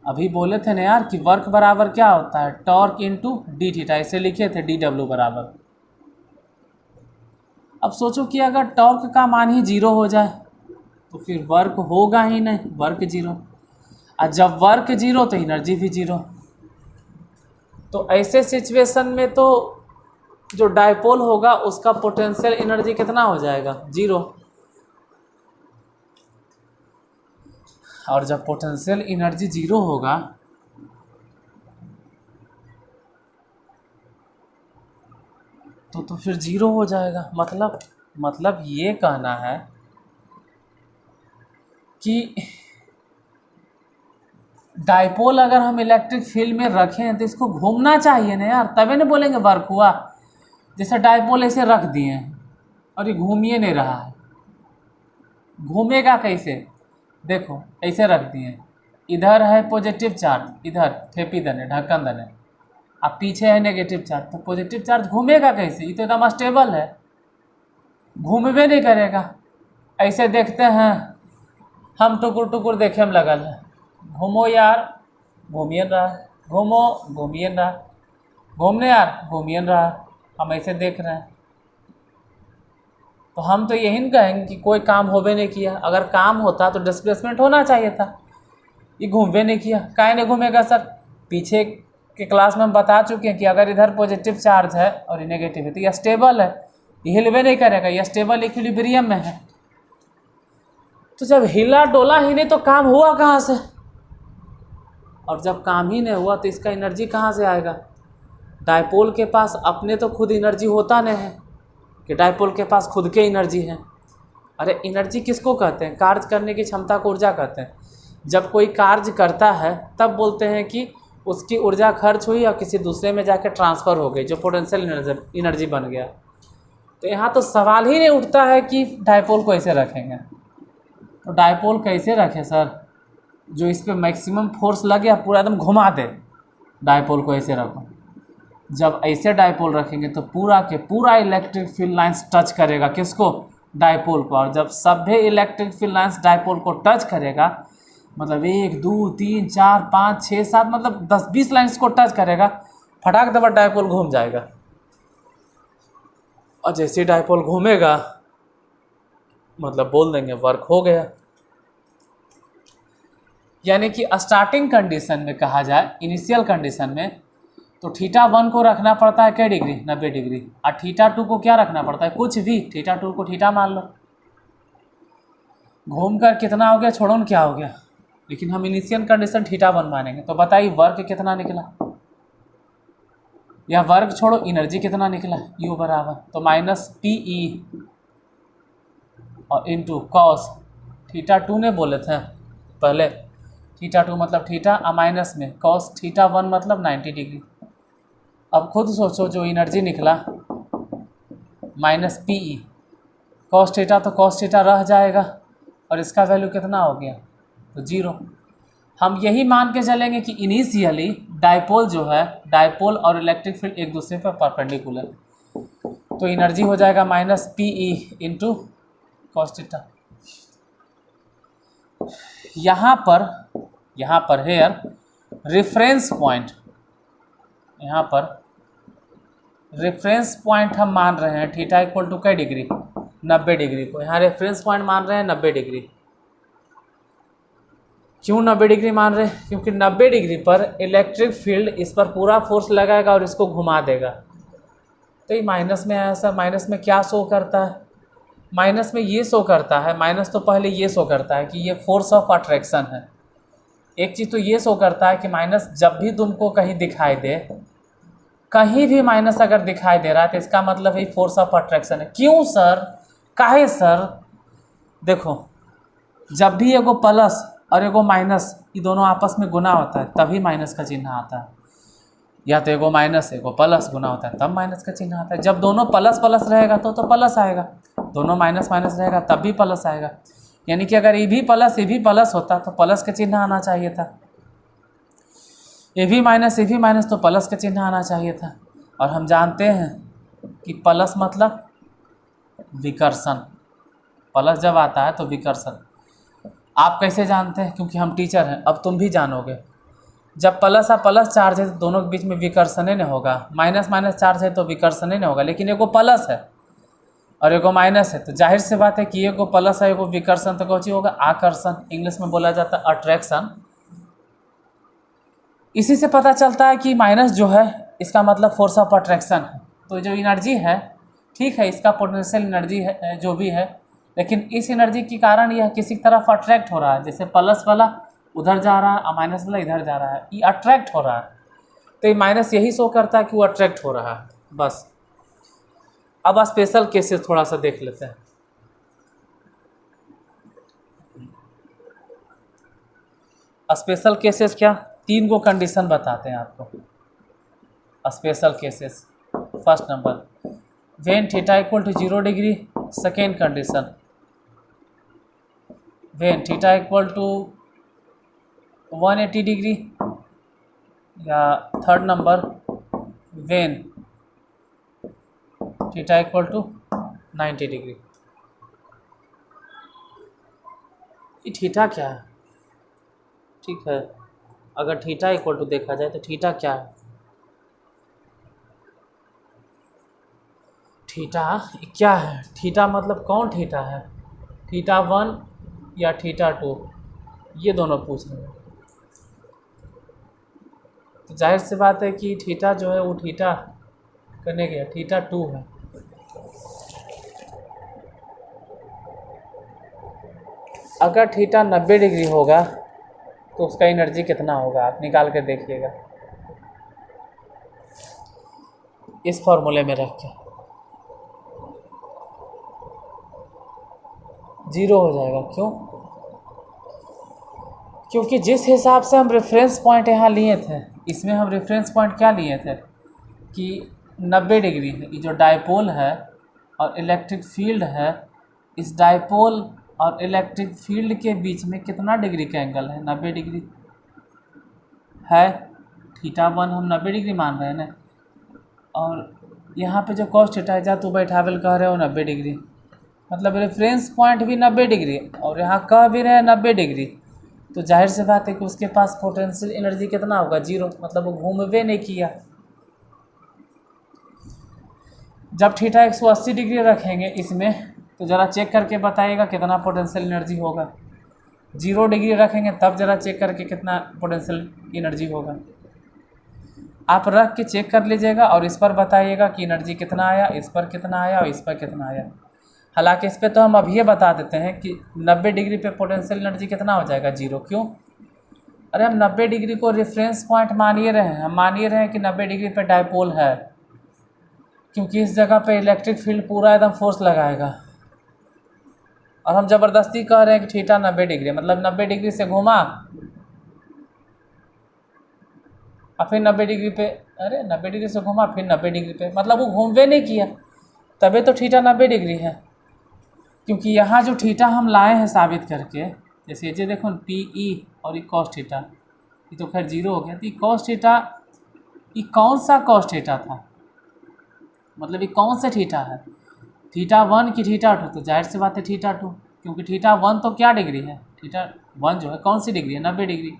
Speaker 1: अभी बोले थे ना यार कि वर्क बराबर क्या होता है? टॉर्क इंटू डी थीटा, इसे लिखे थे डी डब्ल्यू बराबर। अब सोचो कि अगर टॉर्क का मान ही 0 हो जाए तो फिर वर्क होगा ही नहीं, वर्क 0। और जब वर्क 0 तो एनर्जी भी 0। तो ऐसे सिचुएशन में तो जो डायपोल होगा उसका पोटेंशियल एनर्जी कितना हो जाएगा? 0। और जब पोटेंशियल एनर्जी 0 होगा तो फिर 0 हो जाएगा। मतलब ये कहना है कि डायपोल अगर हम इलेक्ट्रिक फील्ड में रखें तो इसको घूमना चाहिए ना यार, तभी ना बोलेंगे वर्क हुआ। जैसे डायपोल ऐसे रख दिए हैं, और ये घूम ही नहीं रहा है, घूमेगा कैसे? देखो ऐसे रख दिए, इधर है पॉजिटिव चार्ज, इधर ठेपी दने ढक्कन दने, अब पीछे है नेगेटिव चार्ज, तो पॉजिटिव चार्ज घूमेगा कैसे? ये तो एकदम स्टेबल है, घूमबे नहीं करेगा। ऐसे देखते हैं हम, टुकुर टुकुर देखे हम लगल है, घूमो यार घूमिए रहा, घूमो घूमिए रहा, घूमने यार घूमिए रहा, हम ऐसे देख रहे हैं। तो हम तो यही कहेंगे कि कोई काम होबे नहीं किया, अगर काम होता तो डिस्प्लेसमेंट होना चाहिए था, ये घूमबे नहीं किया, काहे नहीं घूमेगा सर? पीछे के क्लास में हम बता चुके हैं कि अगर इधर पॉजिटिव चार्ज है और ये नेगेटिव है तो यह स्टेबल है, ये हिलबे नहीं करेगा, यह स्टेबल इक्विलिब्रियम में है। तो जब हिला डोला ही नहीं तो काम हुआ कहाँ से? और जब काम ही नहीं हुआ तो इसका एनर्जी कहाँ से आएगा? डायपोल के पास अपने तो खुद एनर्जी होता नहीं है कि डायपोल के पास खुद के एनर्जी है। अरे एनर्जी किसको कहते हैं? कार्य करने की क्षमता को ऊर्जा कहते हैं। जब कोई कार्य करता है तब बोलते हैं कि उसकी ऊर्जा खर्च हुई और किसी दूसरे में जाकर ट्रांसफ़र हो गई, जो पोटेंशियल एनर्जी बन गया। तो यहाँ तो सवाल ही नहीं उठता है कि डायपोल को ऐसे रखेंगे। तो डायपोल कैसे रखें सर? जो इस पर मैक्सिमम फोर्स लगे पूरा एकदम घुमा दे, डायपोल को ऐसे रखो। जब ऐसे डायपोल रखेंगे तो पूरा के पूरा इलेक्ट्रिक फील्ड लाइंस टच करेगा किसको? डायपोल को। और जब सभी इलेक्ट्रिक फील्ड लाइंस डायपोल को टच करेगा, मतलब 1 2 3 4 5 6 7 मतलब 10-20 लाइंस को टच करेगा, फटाक दबा डायपोल घूम जाएगा। और जैसे डायपोल घूमेगा मतलब बोल देंगे वर्क हो गया। यानी कि स्टार्टिंग कंडीशन में कहा जाए, इनिशियल कंडीशन में, तो θ1 को रखना पड़ता है क्या डिग्री? 90 डिग्री। और θ2 को क्या रखना पड़ता है? कुछ भी। θ2 को θ मान लो। घूम कर कितना हो गया छोड़ो न क्या हो गया, लेकिन हम इनिशियल कंडीशन θ1 मानेंगे। तो बताइए वर्क कितना निकला, या वर्क छोड़ो एनर्जी कितना निकला? U बराबर तो -PE और इंटू कॉस θ2 ने बोले थे पहले, θ2 मतलब थीटा और माइनस में कॉस θ1 मतलब 90 डिग्री। अब खुद सोचो जो एनर्जी निकला -PE, कॉस थीटा तो कॉस थीटा रह जाएगा और इसका वैल्यू कितना हो गया? तो 0। हम यही मान के चलेंगे कि इनिशियली डायपोल जो है, डायपोल और इलेक्ट्रिक फील्ड एक दूसरे पर परपेंडिकुलर, तो एनर्जी हो जाएगा -PE इंटू कॉस थीटा। यहाँ पर हेयर रेफरेंस पॉइंट, यहाँ पर रेफरेंस पॉइंट हम मान रहे हैं थीटा इक्वल टू कै डिग्री? 90 डिग्री को। यहाँ रेफरेंस पॉइंट मान रहे हैं 90 डिग्री। क्यों 90 डिग्री मान रहे हैं? क्योंकि 90 डिग्री पर इलेक्ट्रिक फील्ड इस पर पूरा फोर्स लगाएगा और इसको घुमा देगा। तो ये माइनस में आया सर। माइनस में क्या शो करता है? माइनस में ये शो करता है, माइनस तो पहले ये शो करता है कि ये फोर्स ऑफ अट्रैक्शन है। एक चीज़ तो ये शो करता है कि माइनस जब भी तुमको कहीं दिखाई दे, कहीं भी माइनस अगर दिखाई दे रहा है तो इसका मतलब है फोर्स ऑफ अट्रैक्शन है। क्यों सर? काहे सर? देखो जब भी एगो प्लस और एगो माइनस ये दोनों आपस में गुना होता है तभी माइनस का चिन्ह आता है, या तो एगो माइनस एगो प्लस गुना होता है तब माइनस का चिन्ह आता है। जब दोनों प्लस प्लस रहेगा तो प्लस आएगा, दोनों माइनस माइनस रहेगा तब भी प्लस आएगा। यानी कि अगर ये भी प्लस होता तो प्लस का चिन्ह आना चाहिए था, ये भी माइनस तो प्लस का चिन्ह आना चाहिए था। और हम जानते हैं कि प्लस मतलब विकर्षण, प्लस जब आता है तो विकर्षण। आप कैसे जानते हैं? क्योंकि हम टीचर हैं, अब तुम भी जानोगे। जब प्लस और प्लस चार्ज है तो दोनों के बीच में विकर्षण नहीं होगा, माइनस माइनस चार्ज है तो विकर्षण नहीं होगा। लेकिन एगो प्लस है और एगो माइनस है तो जाहिर सी बात है कि एगो प्लस है एगो विकर्षण, तो कौन होगा? आकर्षण। इंग्लिश में बोला जाता है अट्रैक्शन। इसी से पता चलता है कि माइनस जो है इसका मतलब फोर्स ऑफ अट्रैक्शन है। तो जो एनर्जी है ठीक है, इसका पोटेंशियल एनर्जी है जो भी है, लेकिन इस एनर्जी के कारण यह किसी तरफ अट्रैक्ट हो रहा है। जैसे प्लस वाला उधर जा रहा है और माइनस वाला इधर जा रहा है, ये अट्रैक्ट हो रहा है। तो ये माइनस यही शो करता है कि वो अट्रैक्ट हो रहा है बस। अब स्पेशल केसेस थोड़ा सा देख लेते हैं। स्पेशल केसेस क्या? 3 को कंडीशन बताते हैं आपको special cases. First number, when theta equal to 0 degree second condition, when theta equal to 180 degree, या third number when theta equal to 90 degree. ये थीटा क्या है? ठीक है, अगर थीटा इक्वल टू देखा जाए तो थीटा क्या है? थीटा क्या है? थीटा मतलब कौन थीटा है? थीटा 1 या थीटा 2, ये दोनों पूछ रहे हैं। तो जाहिर सी बात है कि थीटा जो है वो थीटा करने गया थीटा 2 है। अगर थीटा 90 डिग्री होगा तो उसका एनर्जी कितना होगा, आप निकाल कर देखिएगा इस फॉर्मूले में रख के। 0 हो जाएगा। क्यों? क्योंकि जिस हिसाब से हम रेफरेंस पॉइंट यहाँ लिए थे, इसमें हम रेफरेंस पॉइंट क्या लिए थे कि 90 डिग्री है। ये जो डायपोल है और इलेक्ट्रिक फील्ड है, इस डायपोल और इलेक्ट्रिक फील्ड के बीच में कितना डिग्री का एंगल है? 90 डिग्री है। थीटा 1 हम 90 डिग्री मान रहे हैं ना, और यहाँ पे जो कॉस थीटा है जहाँ तू बैठावल कह रहे हो 90 डिग्री, मतलब रेफरेंस पॉइंट भी 90 डिग्री और यहाँ कह भी रहे हैं 90 डिग्री, तो जाहिर सी बात है कि उसके पास पोटेंशियल एनर्जी कितना होगा? 0, मतलब वो घूमवे नहीं किया। जब थीटा 180 डिग्री रखेंगे इसमें, तो ज़रा चेक करके बताइएगा कितना पोटेंशियल एनर्जी होगा। 0 डिग्री रखेंगे तब ज़रा चेक करके कितना पोटेंशियल एनर्जी होगा। आप रख के चेक कर लीजिएगा और इस पर बताइएगा कि एनर्जी कितना आया, इस पर कितना आया और इस पर कितना आया। हालांकि इस पे तो हम अभी ये बता देते हैं कि 90 डिग्री पे पोटेंशियल एनर्जी कितना हो जाएगा? 0। क्यों? अरे हम 90 डिग्री को रेफरेंस पॉइंट मानिए रहे हैं, हम मानिए रहे हैं कि 90 डिग्री पे डायपोल है, क्योंकि इस जगह पे इलेक्ट्रिक फील्ड पूरा एकदम फोर्स लगाएगा। और हम ज़बरदस्ती कह रहे हैं कि थीटा 90 डिग्री, मतलब 90 डिग्री से घूमा और फिर 90 डिग्री पे, अरे 90 डिग्री से घूमा फिर 90 डिग्री पे, मतलब वो घूमवे नहीं किया, तभी तो थीटा 90 डिग्री है। क्योंकि यहाँ जो थीटा हम लाए हैं साबित करके, जैसे ये देखो पी ई और ये कॉस थीटा, ये तो खैर 0 हो गया। तो ये कॉस थीटा, ये कौन सा कॉस थीटा था? मतलब ये कौन से थीटा है? थीटा 1 की थीटा 2? तो जाहिर सी बात है थीटा 2, क्योंकि थीटा 1 तो क्या डिग्री है? थीटा 1 जो है कौन सी डिग्री है? 90 डिग्री।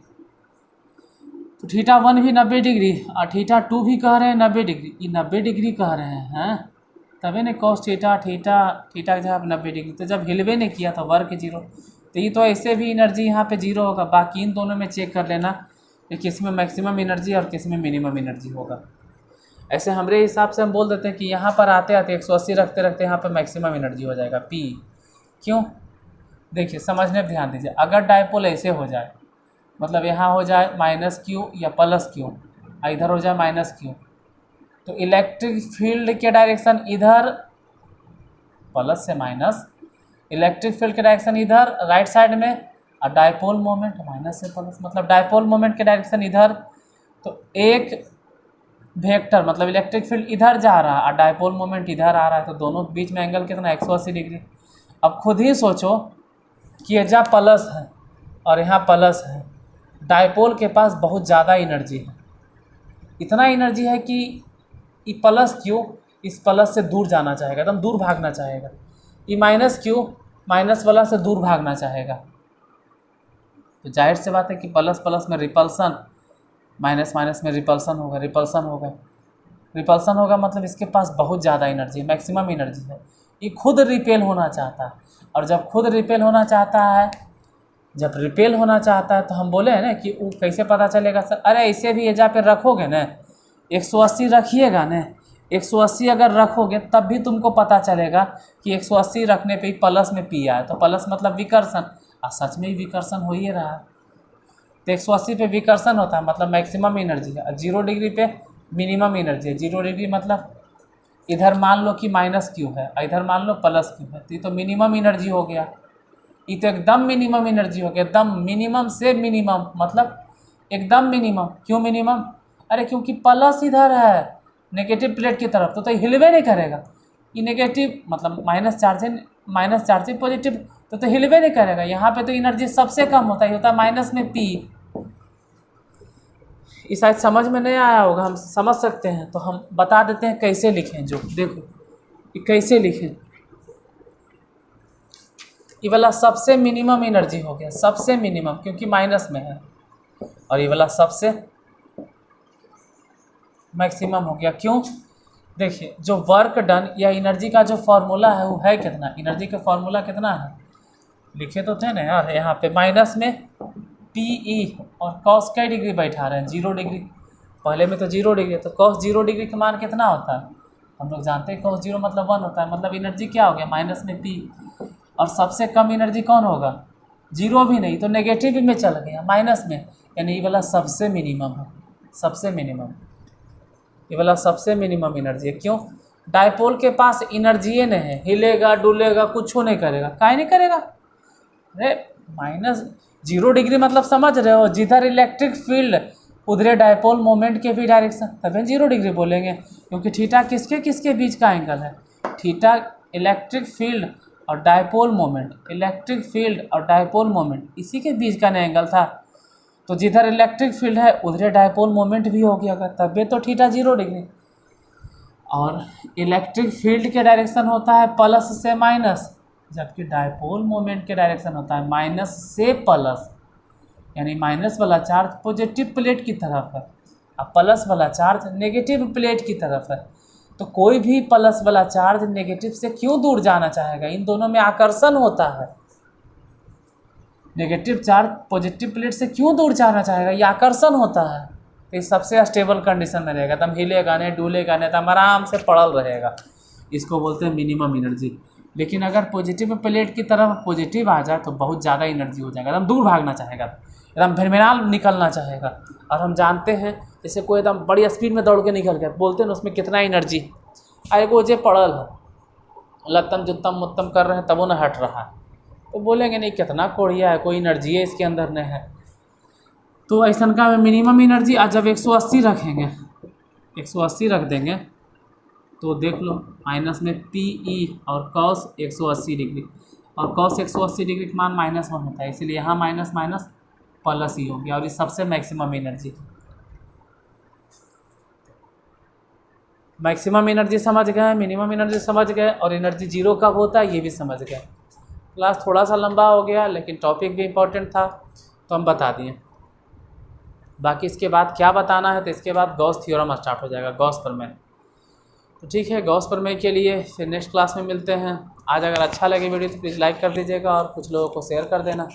Speaker 1: तो थीटा 1 भी 90 डिग्री और थीटा 2 भी कह रहे हैं 90 डिग्री, ये 90 डिग्री कह रहे हैं, तभी ने कॉस थीटा थीटा थीटा के जगह 90 डिग्री। तो जब हिलवे नहीं किया तो वर्क 0, तो ये तो ऐसे भी एनर्जी यहाँ पे 0 होगा। बाकी इन दोनों में चेक कर लेना कि किस में मैक्सिमम एनर्जी और किस में मिनिमम एनर्जी होगा। ऐसे हमारे हिसाब से हम बोल देते हैं कि यहाँ पर आते आते 180 रखते रखते यहाँ पर मैक्सिमम एनर्जी हो जाएगा P। क्यों? देखिए समझने पर ध्यान दीजिए। अगर डायपोल ऐसे हो जाए, मतलब यहाँ हो जाए -Q या +Q, इधर हो जाए -Q, तो इलेक्ट्रिक फील्ड के डायरेक्शन इधर प्लस से माइनस, इलेक्ट्रिक फील्ड के डायरेक्शन इधर राइट साइड में, और डायपोल मोमेंट माइनस से प्लस, मतलब डायपोल मोमेंट के डायरेक्शन इधर। तो एक वेक्टर मतलब इलेक्ट्रिक फील्ड इधर जा रहा है और डायपोल मोमेंट इधर आ रहा है, तो दोनों बीच में एंगल कितना? 180 डिग्री। अब खुद ही सोचो कि ये जहाँ प्लस है और यहाँ प्लस है, डायपोल के पास बहुत ज़्यादा एनर्जी है। इतना एनर्जी है कि ये +Q इस प्लस से दूर जाना चाहेगा, एकदम दूर भागना चाहेगा। ये -Q माइनस वाला से दूर भागना चाहेगा। तो जाहिर सी बात है कि प्लस प्लस में रिपल्सन, माइनस माइनस में रिपल्सन होगा, रिपल्सन होगा मतलब इसके पास बहुत ज़्यादा एनर्जी है, मैक्सिमम एनर्जी है। ये खुद रिपेल होना चाहता है, और जब खुद रिपेल होना चाहता है, जब रिपेल होना चाहता है तो हम बोले हैं ना कि वो कैसे पता चलेगा सर? अरे ऐसे भी एजा पे रखोगे ना, 180 रखिएगा ना, 180 अगर रखोगे तब भी तुमको पता चलेगा कि 180 रखने पे ही प्लस में P आया, तो प्लस मतलब विकर्षण, और सच में ही विकर्षण हो ही रहा है। तो 180 पे विकर्षण होता है मतलब मैक्सिमम एनर्जी है, और 0 डिग्री पे मिनिमम एनर्जी है। 0 डिग्री मतलब इधर मान लो कि -Q है, इधर मान लो +Q है, तो ये तो मिनिमम एनर्जी हो गया। ये तो एकदम मिनिमम एनर्जी हो गया, एकदम मिनिमम से मिनिमम, मतलब एकदम मिनिमम। क्यों मिनिमम? अरे क्योंकि प्लस इधर है नेगेटिव प्लेट की तरफ, तो हिलवे नहीं करेगा। ये नेगेटिव मतलब माइनस चार्ज है पॉजिटिव तो हिलवे नहीं करेगा। यहाँ पे तो एनर्जी सबसे कम होता है, होता है माइनस में पी। ये शायद समझ में नहीं आया होगा, हम समझ सकते हैं तो हम बता देते हैं कैसे लिखें। जो देखो ये कैसे लिखें, ये वाला सबसे मिनिमम एनर्जी हो गया, सबसे मिनिमम क्योंकि माइनस में है, और ये वाला सबसे मैक्सिमम हो गया। क्यों? देखिए जो वर्क डन या एनर्जी का जो फॉर्मूला है वो है कितना, एनर्जी का फॉर्मूला कितना है लिखे तो थे ना यार, यहाँ पे माइनस में पी ई और कॉस कई डिग्री बैठा रहे हैं 0 डिग्री, पहले में तो 0 डिग्री, तो कॉस 0 डिग्री का मान कितना होता है हम लोग जानते हैं, कॉस 0 मतलब 1 होता है, मतलब एनर्जी क्या हो गया माइनस में पी। और सबसे कम एनर्जी कौन होगा, 0 भी नहीं तो नेगेटिव में चल गया माइनस में, यानी ये वाला सबसे मिनिमम है, सबसे मिनिमम, ये वाला सबसे मिनिमम एनर्जी है। क्यों? डायपोल के पास एनर्जी नहीं है, हिलेगा डुलेगा कुछ नहीं करेगा, काहे नहीं करेगा। अरे माइनस 0 डिग्री मतलब समझ रहे हो, जिधर इलेक्ट्रिक फील्ड उधर डायपोल मोमेंट के भी डायरेक्शन, तभी 0 डिग्री बोलेंगे, क्योंकि थीटा किसके किसके बीच का एंगल है, थीटा इलेक्ट्रिक फील्ड और डायपोल मोमेंट, इलेक्ट्रिक फील्ड और डायपोल मोमेंट इसी के बीच का एंगल था, तो जिधर इलेक्ट्रिक फील्ड है उधर डायपोल मोमेंट भी हो गया, तभी तो थीटा 0 डिग्री। और इलेक्ट्रिक फील्ड के डायरेक्शन होता है प्लस से माइनस, जबकि डायपोल मोमेंट के डायरेक्शन होता है माइनस से प्लस, यानी माइनस वाला चार्ज पॉजिटिव प्लेट की तरफ है और प्लस वाला चार्ज नेगेटिव प्लेट की तरफ है। तो कोई भी प्लस वाला चार्ज नेगेटिव से क्यों दूर जाना चाहेगा, इन दोनों में आकर्षण होता है। नेगेटिव चार्ज पॉजिटिव प्लेट से क्यों दूर जाना चाहेगा, ये आकर्षण होता है। तो ये सबसे स्टेबल कंडीशन में रहेगा, एकदम हिलेगा नहीं डुलेगा नहीं, एकदम आराम से पड़ल रहेगा, इसको बोलते हैं मिनिमम एनर्जी। लेकिन अगर पॉजिटिव प्लेट की तरफ पॉजिटिव आ जाए तो बहुत ज़्यादा एनर्जी हो जाएगा, एकदम दूर भागना चाहेगा, एकदम भिरमिराल निकलना चाहेगा। और हम जानते हैं जैसे कोई एकदम बड़ी स्पीड में दौड़ के निकल गया, बोलते हैं ना उसमें कितना एनर्जी, एगो जे पड़ल है लत्तम जुत्तम मुत्तम कर रहे हैं तब वो ना हट रहा है, तो बोलेंगे नहीं कितना कोढ़िया है, कोई एनर्जी है इसके अंदर नहीं है। तो ऐसा का मिनिमम एनर्जी आज जब 180 रखेंगे, 180 रख देंगे तो देख लो माइनस में पी ई और कॉस 180 डिग्री, और कॉस 180 डिग्री का मान -1 होता है, इसलिए यहाँ माइनस माइनस प्लस ही हो गया, और ये सबसे मैक्सिमम एनर्जी। मैक्सिमम एनर्जी समझ गए, मिनिमम एनर्जी समझ गए, और एनर्जी 0 कब होता है ये भी समझ गए। क्लास थोड़ा सा लंबा हो गया लेकिन टॉपिक भी इम्पोर्टेंट था तो हम बता दिए। बाकी इसके बाद क्या बताना है, तो इसके बाद गॉस थ्योरम स्टार्ट हो जाएगा, गॉस प्रमेय। तो ठीक है, गॉस प्रमेय के लिए फिर नेक्स्ट क्लास में मिलते हैं। आज अगर अच्छा लगे वीडियो तो प्लीज़ लाइक कर दीजिएगा और कुछ लोगों को शेयर कर देना।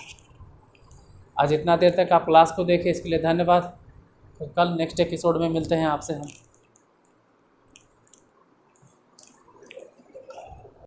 Speaker 1: आज इतना देर तक आप क्लास को देखें इसके लिए धन्यवाद। फिर कल नेक्स्ट एपिसोड में मिलते हैं आपसे हम।